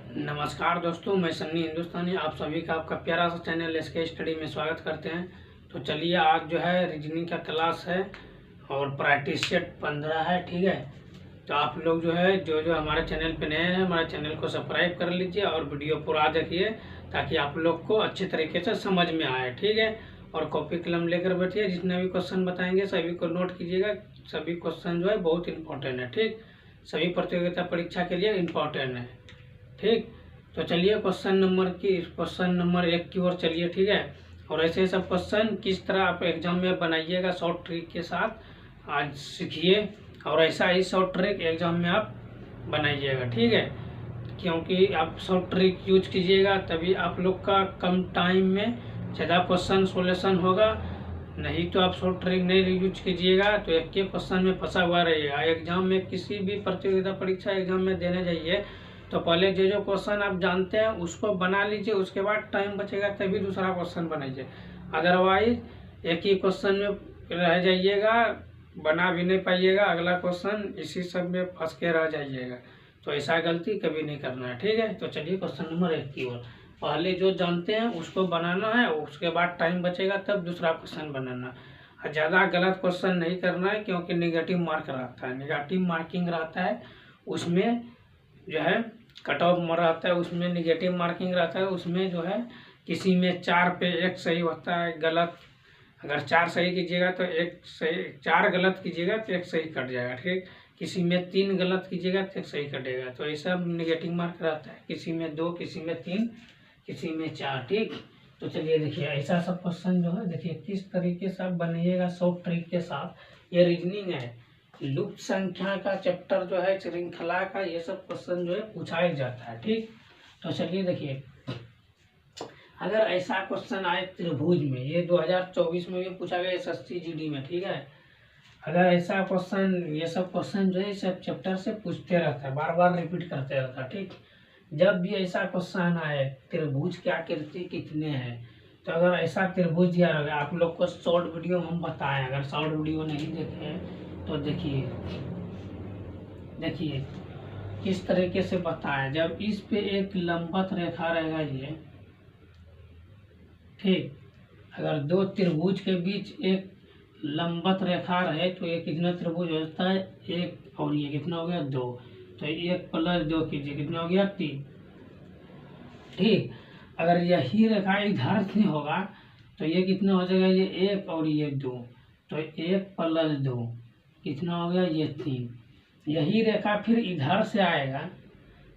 नमस्कार दोस्तों, मैं सन्नी हिंदुस्तानी आप सभी का आपका प्यारा सा चैनल एसके स्टडी में स्वागत करते हैं। तो चलिए, आज जो है रीजनिंग का क्लास है और प्रैक्टिस सेट 15 है। ठीक है, तो आप लोग जो है जो हमारे चैनल पे नए हैं, हमारे चैनल को सब्सक्राइब कर लीजिए और वीडियो पूरा देखिए ताकि आप लोग को अच्छे तरीके से समझ में आए। ठीक है, और कॉपी कलम लेकर बैठिए, जितने भी क्वेश्चन बताएंगे सभी को नोट कीजिएगा। सभी क्वेश्चन जो है बहुत इंपॉर्टेंट है। ठीक, सभी प्रतियोगिता परीक्षा के लिए इम्पोर्टेंट है। ठीक, तो चलिए क्वेश्चन नंबर 1 की ओर चलिए। ठीक है, और ऐसे सब क्वेश्चन किस तरह आप एग्जाम में बनाइएगा शॉर्ट ट्रिक के साथ आज सीखिए, और ऐसा ही शॉर्ट ट्रिक एग्जाम में आप बनाइएगा। ठीक है, क्योंकि आप शॉर्ट ट्रिक यूज कीजिएगा तभी आप लोग का कम टाइम में ज़्यादा क्वेश्चन सोल्यूशन होगा। नहीं तो आप शॉर्ट ट्रिक नहीं यूज कीजिएगा तो एक के क्वेश्चन में फंसा हुआ रहिएगा। एग्जाम में किसी भी प्रतियोगिता परीक्षा एग्जाम में देने जाइए तो पहले जो क्वेश्चन आप जानते हैं उसको बना लीजिए, उसके बाद टाइम बचेगा तभी दूसरा क्वेश्चन बनाइए। अदरवाइज एक ही क्वेश्चन में रह जाइएगा, बना भी नहीं पाइएगा, अगला क्वेश्चन इसी सब में फंस के रह जाइएगा। तो ऐसा गलती कभी नहीं करना है। ठीक है, तो चलिए क्वेश्चन नंबर 1 की ओर। पहले जो जानते हैं उसको बनाना है, उसके बाद टाइम बचेगा तब दूसरा क्वेश्चन बनाना। ज़्यादा गलत क्वेश्चन नहीं करना है क्योंकि नेगेटिव मार्क रहता है, नेगेटिव मार्किंग रहता है उसमें जो है कट ऑफ रहता है, उसमें नेगेटिव मार्किंग रहता है। उसमें जो है किसी में 4 पे 1 सही होता है, गलत अगर 4 सही कीजिएगा तो 1 सही, 4 गलत कीजिएगा तो 1 सही कट जाएगा। ठीक, किसी में 3 गलत कीजिएगा तो 1 सही कटेगा। तो ऐसा नेगेटिव मार्क रहता है, किसी में 2, किसी में 3, किसी में 4। ठीक, तो चलिए देखिए ऐसा सब क्वेश्चन जो है देखिए किस तरीके से आप बनाइएगा शॉर्ट ट्रिक के साथ। ये रीजनिंग है, लुप्त संख्या का चैप्टर जो है, श्रृंखला का, ये सब क्वेश्चन जो है पूछा जाता है। ठीक, तो चलिए देखिए, अगर ऐसा क्वेश्चन आए त्रिभुज में, ये 2024 में भी पूछा गया एसएससी जीडी में। ठीक है, अगर ऐसा क्वेश्चन, ये सब क्वेश्चन जो है सब चैप्टर से पूछते रहता है, बार बार रिपीट करते रहता है। ठीक, जब भी ऐसा क्वेश्चन आए त्रिभुज की आकृति कितने हैं, तो अगर ऐसा त्रिभुज दिया रहेगा, आप लोग को शॉर्ट वीडियो हम बताएं, अगर शॉर्ट वीडियो नहीं देखे तो देखिए देखिए किस तरीके से बताएं। जब इस पे एक लंबवत रेखा रहेगा ये, ठीक, अगर दो त्रिभुज के बीच एक लंबवत रेखा रहे तो ये कितना त्रिभुज होता है, 1, और ये कितना हो गया 2, तो 1 + 2 कीजिए कितना हो गया 3। ठीक, अगर यही रेखा इधर से होगा तो ये कितना हो जाएगा, ये 1 और ये 2, तो 1 + 2 कितना हो गया, ये 3। यही रेखा फिर इधर से आएगा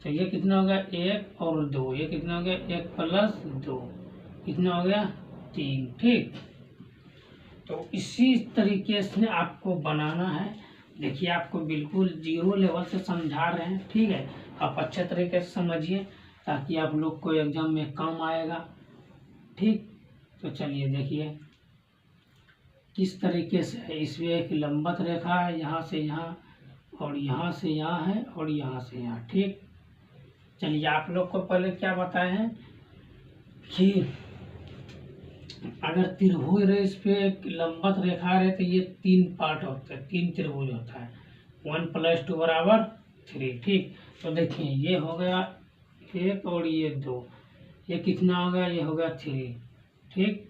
तो ये कितना हो गया, 1 और 2, ये कितना हो गया 1 + 2 कितना हो गया 3। ठीक, तो इसी तरीके से आपको बनाना है। देखिए आपको बिल्कुल 0 लेवल से समझा रहे हैं। ठीक है, आप अच्छे तरीके से समझिए ताकि आप लोग को एग्जाम में काम आएगा। ठीक, तो चलिए देखिए किस तरीके से है। इसमें एक लंबवत रेखा है, यहाँ से यहाँ और यहाँ से यहाँ है और यहाँ से यहाँ। ठीक, चलिए आप लोग को पहले क्या बताए हैं कि अगर त्रिभुज रहे, इस पे एक लंबवत रेखा रहे तो ये 3 पार्ट होता है, 3 त्रिभुज होता है, 1 + 2 = 3। ठीक, तो देखिए ये हो गया 1 और ये 2, ये कितना हो गया, ये हो गया 3। ठीक,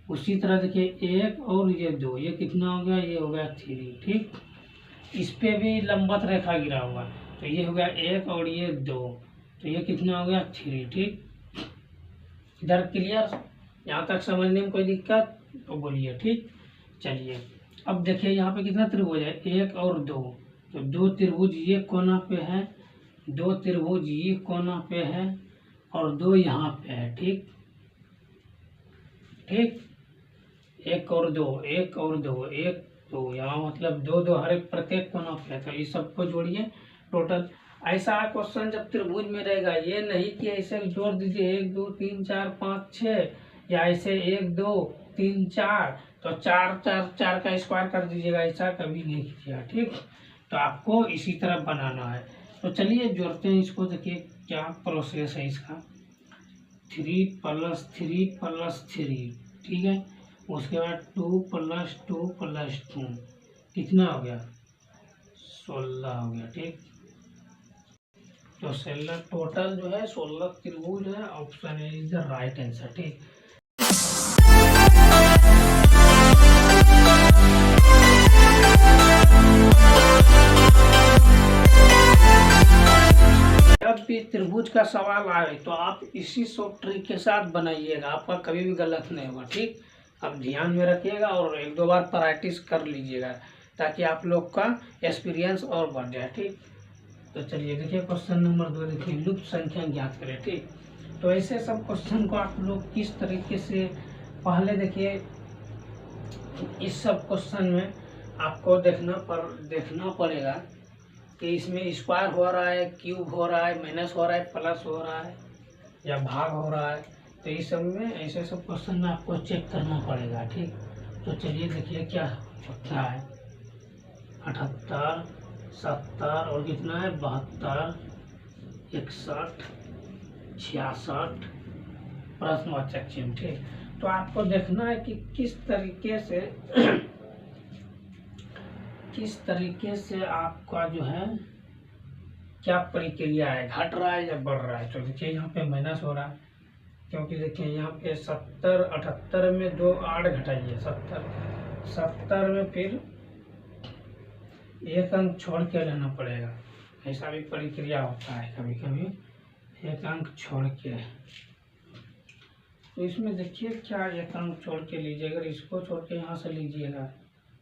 उसी तरह देखिए 1 और ये 2, ये कितना हो गया, ये हो गया 3। ठीक, इस पे भी लंबवत रेखा गिरा हुआ तो ये हो गया 1 और ये 2, तो ये कितना हो गया 3। ठीक, इधर क्लियर, यहाँ तक समझने में कोई दिक्कत तो बोलिए। ठीक, चलिए अब देखिए यहाँ पे कितना त्रिभुज है, 1 और 2, तो 2 त्रिभुज ये कोना पे है, 2 त्रिभुज ये कोना पे है और 2 यहाँ पे है। ठीक, ठीक, 1 और 2, 1 और 2, 1 2, यहाँ मतलब 2 2 हर एक प्रत्येक कोना पे है, तो ये सबको जोड़िए टोटल। ऐसा क्वेश्चन जब त्रिभुज में रहेगा, ये नहीं कि ऐसे जोड़ दीजिए 1 2 3 4 5 6, या ऐसे 1 2 3 4 तो 4 4 4 का स्क्वायर कर दीजिएगा, ऐसा कभी नहीं कीजिएगा। ठीक, तो आपको इसी तरह बनाना है। तो चलिए जोड़ते हैं इसको, देखिए क्या प्रोसेस है इसका। 3 + 3 + 3, ठीक है, उसके बाद 2 + 2 + 2 कितना हो गया, 16 हो गया। ठीक, तो 16 टोटल जो है 16 त्रिभुज है। Option A is the right answer. ठीक, जब भी त्रिभुज का सवाल आए तो आप इसी सब ट्रिक के साथ बनाइएगा, आपका कभी भी गलत नहीं होगा। ठीक, आप ध्यान में रखिएगा और एक दो बार प्रैक्टिस कर लीजिएगा ताकि आप लोग का एक्सपीरियंस और बढ़ जाए। ठीक, तो चलिए देखिए क्वेश्चन नंबर 2 देखिए, लुप्त संख्या ज्ञात करें। ठीक, तो ऐसे सब क्वेश्चन को आप लोग किस तरीके से, पहले देखिए इस सब क्वेश्चन में आपको देखना पड़ेगा कि इसमें स्क्वायर हो रहा है, क्यूब हो रहा है, माइनस हो रहा है, प्लस हो रहा है या भाग हो रहा है। तो इस सब में ऐसे सब क्वेश्चन में आपको चेक करना पड़ेगा। ठीक, तो चलिए देखिए क्या है 78, 70 और कितना है 72, 61, 66 प्रश्नवाचक चिन्ह। ठीक, तो आपको देखना है कि किस तरीके से आपका जो है क्या प्रक्रिया है, घट रहा है या बढ़ रहा है। तो देखिए यहाँ पे माइनस हो रहा है, क्योंकि देखिए यहाँ पे 70, 78 में 2 8 घटाइए 70 में फिर एक अंक छोड़ के लेना पड़ेगा। ऐसा भी प्रक्रिया होता है कभी कभी, एक अंक छोड़ के। तो इसमें देखिए क्या एक अंक छोड़ के लीजिए, अगर इसको छोड़ के यहाँ से लीजिएगा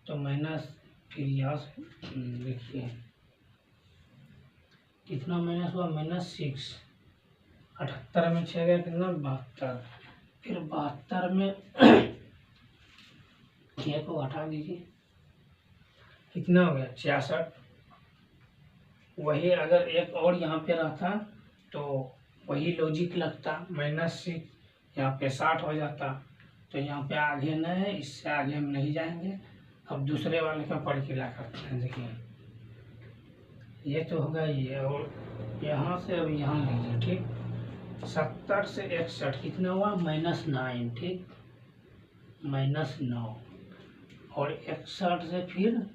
तो माइनस, फिर यहाँ से देखिए कितना माइनस हुआ, -6। 78 में 6 गया कितना 72, फिर 72 में 6 को हटा दीजिए कितना हो गया 66। वही अगर एक और यहाँ पे रहता तो वही लॉजिक लगता, -6 यहाँ पे 60 हो जाता। तो यहाँ पे आगे न है, इससे आगे हम नहीं जाएंगे। अब दूसरे वाले का प्रक्रिया करते हैं। देखिए ये तो होगा ये, और यहाँ से अब यहाँ लीजिए। ठीक, 70 से 61 कितना हुआ -9। ठीक, -9 और 61 से फिर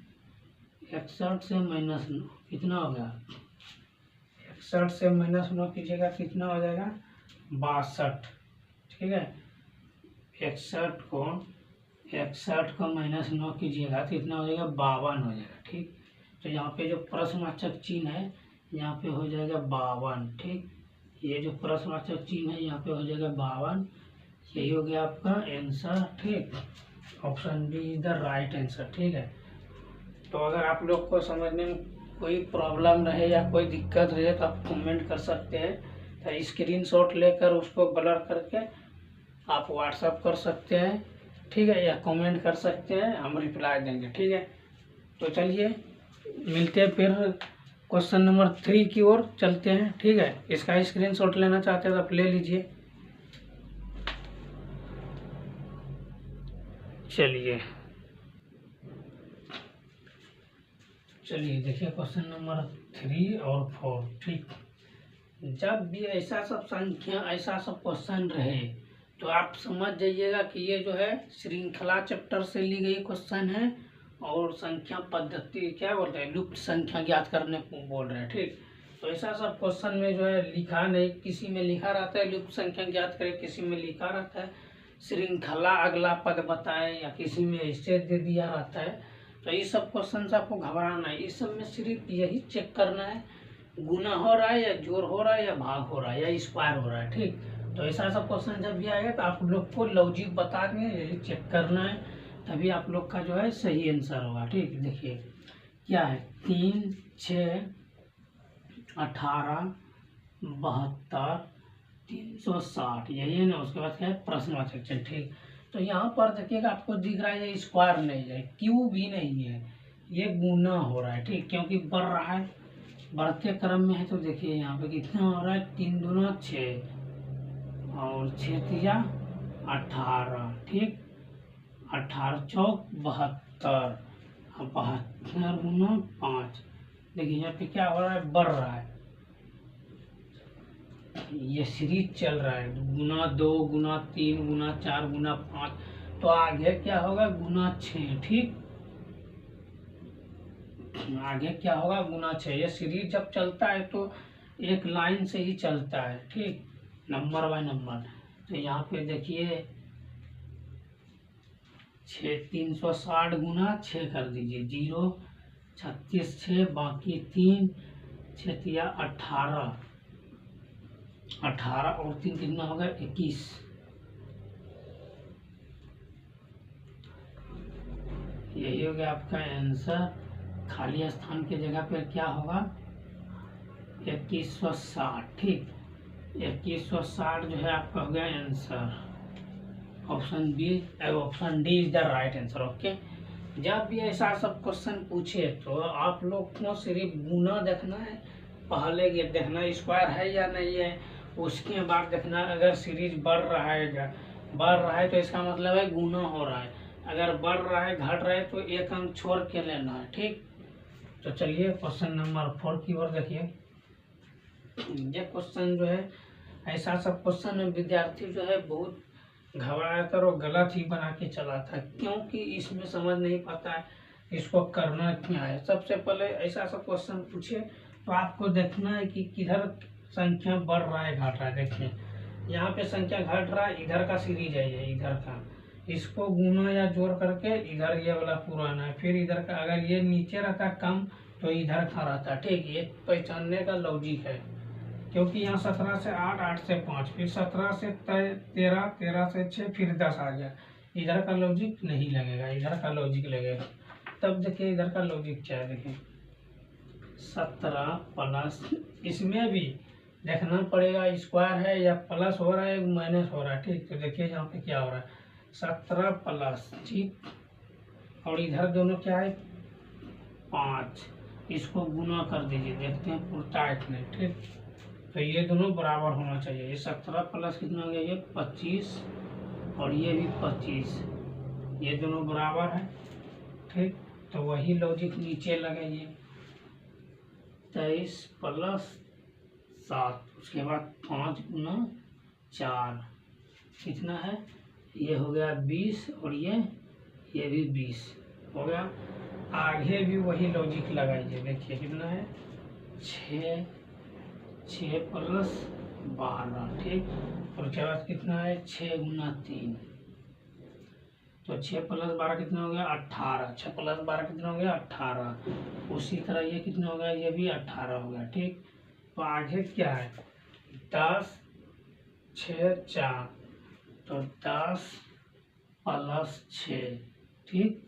61 से -9 कितना हो गया, 61 से -9 कीजिएगा कितना हो जाएगा 62। ठीक है, 61 को -9 कीजिएगा तो कितना हो जाएगा 52 हो जाएगा। ठीक, तो यहाँ पे जो प्रश्नवाचक चिन्ह है यहाँ पे हो जाएगा 52। ठीक, ये जो प्रश्नवाचक चिन्ह है यहाँ पे हो जाएगा 52। यही हो गया आपका आंसर। ठीक, option B is the right answer. ठीक है, तो अगर आप लोग को समझने में कोई प्रॉब्लम रहे या कोई दिक्कत रहे तो आप कमेंट कर सकते हैं। तो स्क्रीनशॉट लेकर उसको ब्लर करके आप व्हाट्सअप कर सकते हैं। ठीक है, या कमेंट कर सकते हैं, हम रिप्लाई देंगे। ठीक है, तो चलिए मिलते हैं फिर क्वेश्चन नंबर 3 की ओर चलते हैं। ठीक है, इसका स्क्रीनशॉट लेना चाहते हैं तो आप ले लीजिए। चलिए देखिए क्वेश्चन नंबर 3 और 4। ठीक, जब भी ऐसा सब क्वेश्चन रहे तो आप समझ जाइएगा कि ये जो है श्रृंखला चैप्टर से ली गई क्वेश्चन है और संख्या पद्धति क्या बोलते हैं, लुप्त संख्या ज्ञात करने को बोल रहे हैं। ठीक, तो ऐसा सब क्वेश्चन में जो है लिखा नहीं, किसी में लिखा रहता है लुप्त संख्या ज्ञात करें, किसी में लिखा रहता है श्रृंखला अगला पद बताए, या किसी में ऐसे दे दिया रहता है। तो ये सब क्वेश्चन से आपको घबराना है, इस सब में सिर्फ यही चेक करना है गुना हो रहा है या जोड़ हो रहा है या भाग हो रहा है या स्क्वायर हो रहा है। ठीक, तो ऐसा सब क्वेश्चन जब भी आएगा तो आप लोग को लॉजिक बता देंगे, यही चेक करना है, तभी आप लोग का जो है सही आंसर होगा। ठीक, देखिए क्या है 3, 6, 18, 72, 360, यही है ना। उसके बाद क्या है प्रश्नवाचक चिन्ह। ठीक, तो यहाँ पर देखिएगा आपको दिख रहा है ये स्क्वायर नहीं है, क्यूब भी नहीं है, ये गुना हो रहा है। ठीक, क्योंकि बढ़ रहा है, बढ़ते क्रम में है। तो देखिए यहाँ पे कितना हो रहा है 3 दूना 6 और 6 तिया 18। ठीक, 18 चौक 72, 72 गुना 5। देखिए यहाँ पे क्या हो रहा है, बढ़ रहा है, ये सीरीज चल रहा है गुना 2 गुना 3 गुना 4 गुना 5। तो आगे क्या होगा गुना 6। ठीक, आगे क्या होगा गुना 6। ये सीरीज जब चलता है तो एक लाइन से ही चलता है, ठीक, नंबर बाय नंबर। तो यहाँ पे देखिए 360 गुना 6 कर दीजिए, 0 36 6 बाकी 3 6 18 18 और 3 कितना होगा 21। यही हो गया आपका आंसर। खाली स्थान की जगह पर क्या होगा 2160, ठीक, 2160 जो है आपका हो गया answer. Option B option D is the right answer. Okay, जब भी ऐसा सब क्वेश्चन पूछे तो आप लोग को सिर्फ गुना देखना है, पहले ये देखना स्क्वायर है या नहीं है, उसके बाद देखना अगर सीरीज बढ़ रहा है तो इसका मतलब है गुना हो रहा है, अगर बढ़ रहा है घट रहा है तो एक अंक छोड़ के लेना है, ठीक। तो चलिए क्वेश्चन नंबर 4 की ओर देखिए। ये क्वेश्चन जो है ऐसा सब क्वेश्चन में विद्यार्थी जो है बहुत घबराया था और गलत ही बना के चला था, क्योंकि इसमें समझ नहीं पाता है इसको करना क्या है। सबसे पहले ऐसा सब क्वेश्चन पूछे तो आपको देखना है कि किधर संख्या बढ़ रहा है घट रहा है। देखिए यहाँ पे संख्या घट रहा है, इधर का सीरीज है ये, इधर का, इसको गुना या जोड़ करके इधर ये वाला पुराना है, फिर इधर का अगर ये नीचे रहता कम तो इधर का रहता, ठीक। ये पहचानने का लॉजिक है, क्योंकि यहाँ 17 से 8 8 से 5 फिर 17 से 13 13 से 6 फिर 10 आ गया, इधर का लॉजिक नहीं लगेगा, इधर का लॉजिक लगेगा। तब देखिए इधर का लॉजिक क्या है, देखिए 17 प्लस, इसमें भी देखना पड़ेगा स्क्वायर है या प्लस हो रहा है या माइनस हो रहा है, ठीक। तो देखिए यहाँ पे क्या हो रहा है 17 प्लस, ठीक, और इधर दोनों क्या है 5, इसको गुना कर दीजिए, देखते हैं पुरता है कि नहीं, ठीक। तो ये दोनों बराबर होना चाहिए, ये 17 प्लस कितना हो गया ये 25 और ये भी 25, ये दोनों बराबर है, ठीक। तो वही लॉजिक नीचे लगाइए 23 प्लस 7, उसके बाद 5 गुना 4 कितना है, ये हो गया 20 और ये भी 20 हो गया। आगे भी वही लॉजिक लगाइए, देखिए कितना है 6 प्लस 12, ठीक, और उसके बाद कितना है 6 गुना 3, तो 6 प्लस 12 कितना हो गया 18, 6 प्लस 12 कितना हो गया 18, उसी तरह ये कितना हो गया ये भी 18 हो गया, ठीक। तो आगे क्या है 10 6 4, तो 10 प्लस 6, ठीक,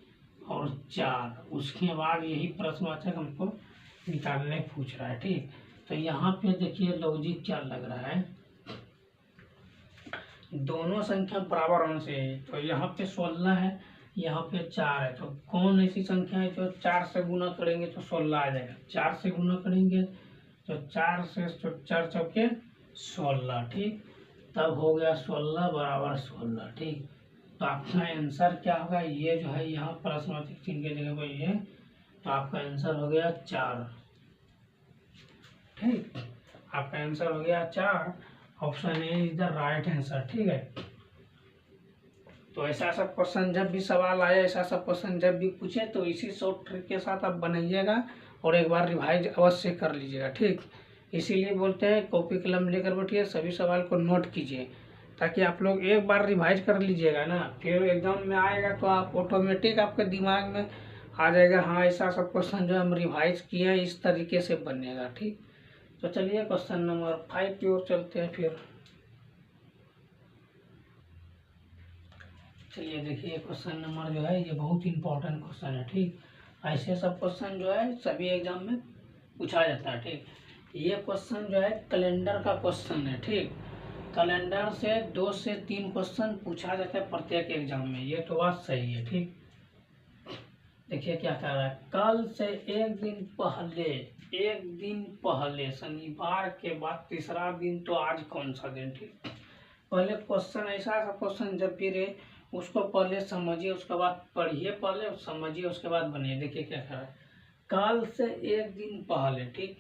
और 4, उसके बाद यही प्रश्नवाचक हमको निकालने पूछ रहा है, ठीक। तो यहाँ पे देखिए लॉजिक क्या लग रहा है, दोनों संख्या बराबर होने से, तो यहाँ पे 16 है, यहाँ पे 4 है, तो कौन ऐसी संख्या है जो 4 से गुना करेंगे तो 16 आ जाएगा, 4 से गुना करेंगे तो 4 से 4 चौके 16, ठीक। तब हो गया 16 बराबर 16, ठीक। तो आपका आंसर क्या होगा, ये जो है यहाँ प्रश्नवाचक चिन्ह की जगह पर ये, तो आपका आंसर हो गया 4, ठीक। आपका आंसर हो गया 4, option A is the right answer, ठीक है। तो ऐसा सब क्वेश्चन जब भी सवाल आए, ऐसा सब क्वेश्चन जब भी पूछे तो इसी शॉर्ट ट्रिक के साथ आप बनाइएगा और एक बार रिवाइज अवश्य कर लीजिएगा, ठीक। इसीलिए बोलते हैं कॉपी कलम लेकर बैठिए, सभी सवाल को नोट कीजिए, ताकि आप लोग एक बार रिवाइज कर लीजिएगा ना, फिर एग्जाम में आएगा तो आप ऑटोमेटिक आपके दिमाग में आ जाएगा, हाँ ऐसा सब क्वेश्चन जो हम रिवाइज किए हैं इस तरीके से बनेगा, ठीक। तो चलिए क्वेश्चन नंबर 5 की ओर चलते हैं फिर। चलिए देखिए क्वेश्चन नंबर जो है ये बहुत इंपॉर्टेंट क्वेश्चन है, ठीक। ऐसे सब क्वेश्चन जो है सभी एग्जाम में पूछा जाता है, ठीक। ये क्वेश्चन जो है कैलेंडर का क्वेश्चन है, ठीक। कैलेंडर से 2 से 3 क्वेश्चन पूछा जाता है प्रत्येक एग्जाम में, ये तो बात सही है, ठीक। देखिए क्या कह रहा है, कल से एक दिन पहले शनिवार के बाद तीसरा दिन, तो आज कौन सा दिन, ठीक। पहले क्वेश्चन ऐसा क्वेश्चन जब भी रहे उसको पहले समझिए, उसके बाद पढ़िए, पहले समझिए उसके बाद बनिए। देखिए क्या कह रहा है, कल से एक दिन पहले, ठीक,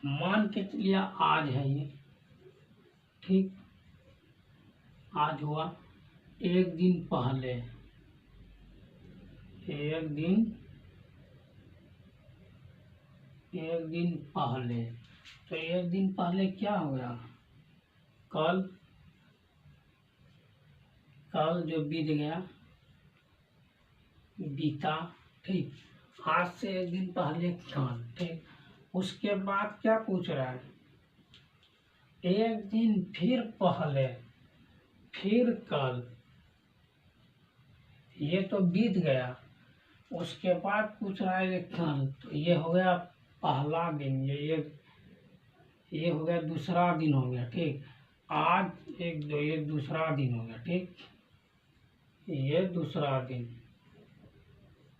मान के चलिए आज है ये, ठीक, आज हुआ, एक दिन पहले, एक दिन पहले तो एक दिन पहले क्या हो गया, कल, कल जो बीत गया, बीता, ठीक। आज से एक दिन पहले कल, ठीक। उसके बाद क्या पूछ रहा है, एक दिन फिर पहले, फिर कल, ये तो बीत गया। उसके बाद पूछ रहा है कल, तो ये हो गया पहला दिन, ये हो गया दूसरा दिन हो गया, ठीक। आज एक दो, ये दूसरा दिन हो गया, ठीक। ये दूसरा दिन,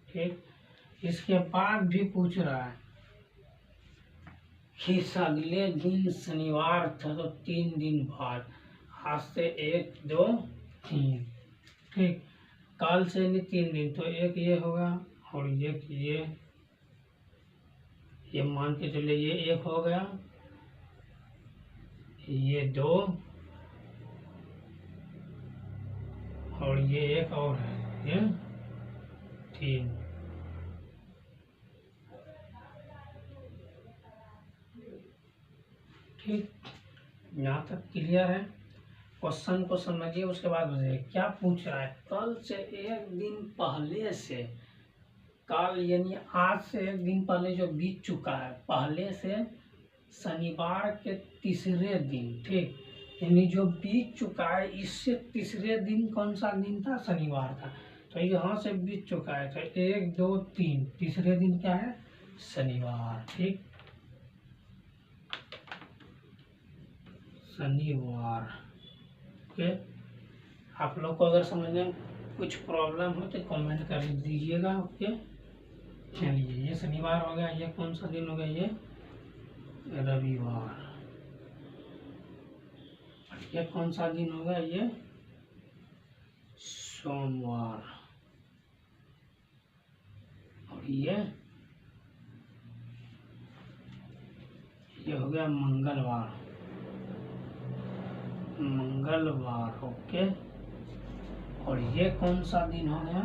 ठीक। इसके बाद भी पूछ रहा है कि अगले दिन शनिवार था तो 3 दिन बाद, आज से 1 2 3, ठीक। कल से नहीं 3 दिन, तो एक ये होगा और एक ये मान के चले, ये 1 हो गया, ये 2 और ये 1 और है, ये 3। ठीक, यहाँ तक क्लियर है। क्वेश्चन को समझिए, उसके बाद बताइए क्या पूछ रहा है। कल से एक दिन पहले से, कल यानी आज से एक दिन पहले जो बीत चुका है, पहले से शनिवार के तीसरे दिन, ठीक। यानी जो बीत चुका है इससे तीसरे दिन कौन सा दिन था, शनिवार था। तो यहाँ से बीत चुका है, तो 1 2 3, तीसरे दिन क्या है, शनिवार, ठीक। शनिवार, ओके। आप लोग को अगर समझने में कुछ प्रॉब्लम हो तो कमेंट कर दीजिएगा, ओके। चलिए, ये शनिवार हो गया। ये कौन सा दिन हो गया, ये रविवार। ये कौन सा दिन हो गया, ये सोमवार। और ये हो गया मंगलवार, मंगलवार, ओके। और ये कौन सा दिन हो गया,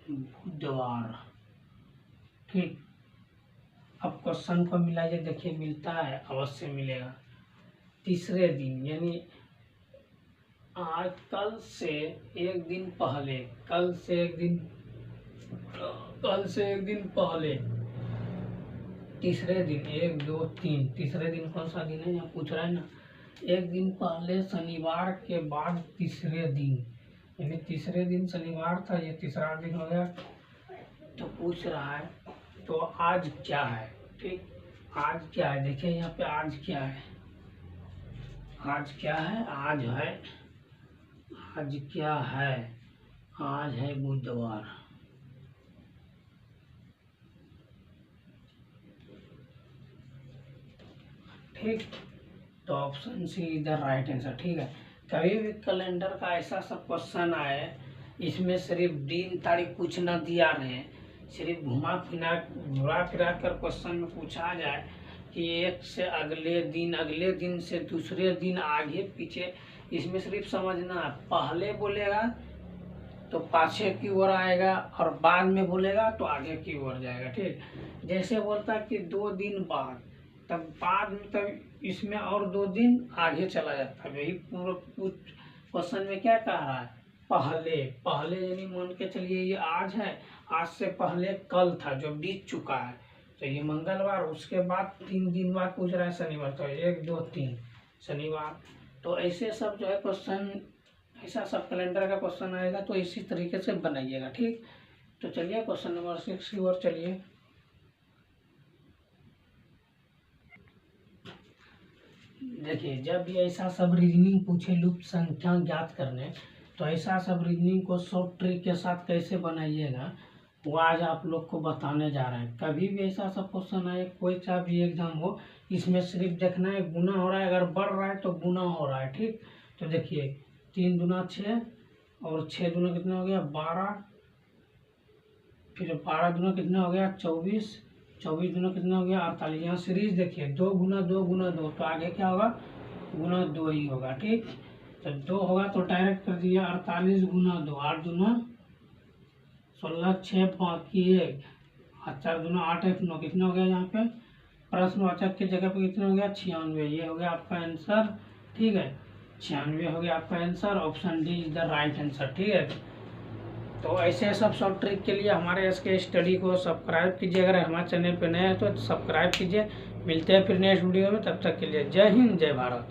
बुधवार, ठीक। अब क्वेश्चन को मिलाइए, देखिए मिलता है, अवश्य मिलेगा। तीसरे दिन यानी आज, कल से एक दिन पहले, कल से एक दिन पहले, तीसरे दिन 1 2 3, तीसरे दिन कौन सा दिन है, यहाँ पूछ रहा है ना। एक दिन पहले शनिवार के बाद तीसरे दिन, यानी तीसरे दिन शनिवार था, ये तीसरा दिन हो गया। तो पूछ रहा है तो आज क्या है, ठीक। आज क्या है, देखिए यहाँ पे आज क्या है, आज क्या है, आज क्या है, आज है बुधवार, ठीक। तो ऑप्शन सी इधर राइट आंसर, ठीक है। कभी भी कैलेंडर का ऐसा सब क्वेश्चन आए, इसमें सिर्फ दिन तारीख कुछ न दिया रहे, सिर्फ घुमा फिरा कर क्वेश्चन में पूछा जाए कि एक से अगले दिन से दूसरे दिन, आगे पीछे, इसमें सिर्फ समझना है। पहले बोलेगा तो पाछे की ओर आएगा और बाद में बोलेगा तो आगे की ओर जाएगा, ठीक। जैसे बोलता है कि 2 दिन बाद, तब बाद में, तब इसमें और 2 दिन आगे चला जाता है। यही पूरा क्वेश्चन में क्या कह रहा है, पहले यानी मान के चलिए ये आज है, आज से पहले कल था जो बीत चुका है, तो ये मंगलवार। उसके बाद 3 दिन बाद पूछ रहा है शनिवार, तो 1 2 3 शनिवार। तो ऐसे सब जो है क्वेश्चन, ऐसा सब कैलेंडर का क्वेश्चन आएगा, तो इसी तरीके से बनाइएगा, ठीक। तो चलिए क्वेश्चन नंबर 6 की ओर चलिए। देखिए, जब भी ऐसा सब रीजनिंग पूछे लुप्त संख्या ज्ञात करने, तो ऐसा सब रीजनिंग को शॉर्ट ट्रिक के साथ कैसे बनाइएगा, वो आज आप लोग को बताने जा रहे हैं। कभी भी ऐसा सब क्वेश्चन आए, कोई सा भी एग्जाम हो, इसमें सिर्फ देखना है गुना हो रहा है, अगर बढ़ रहा है तो गुना हो रहा है, ठीक। तो देखिए 3 दूना 6 और 6 दूना कितना हो गया 12, फिर 12 दूना कितना हो गया 24, 24 दूना कितना हो गया 48। यहाँ सीरीज देखिए 2 गुना 2 गुना 2, तो आगे क्या होगा, गुना 2 ही होगा, ठीक। तो 2 होगा तो डायरेक्ट कर दिया 48 गुना 2, 8 दूना 16, 6 बाकी 1, और 4 दूना 8 1 9 कितना हो गया यहाँ पे, प्रश्नवाचक की जगह पे कितना हो गया 96। ये हो गया आपका आंसर, ठीक है, 96 हो गया आपका answer. Option D is the right answer, ठीक है। तो ऐसे सब शॉर्ट ट्रिक के लिए हमारे SK स्टडी को सब्सक्राइब कीजिए। अगर हमारे चैनल पे नए हैं तो सब्सक्राइब कीजिए। मिलते हैं फिर नेक्स्ट वीडियो में, तब तक के लिए जय हिंद जय भारत।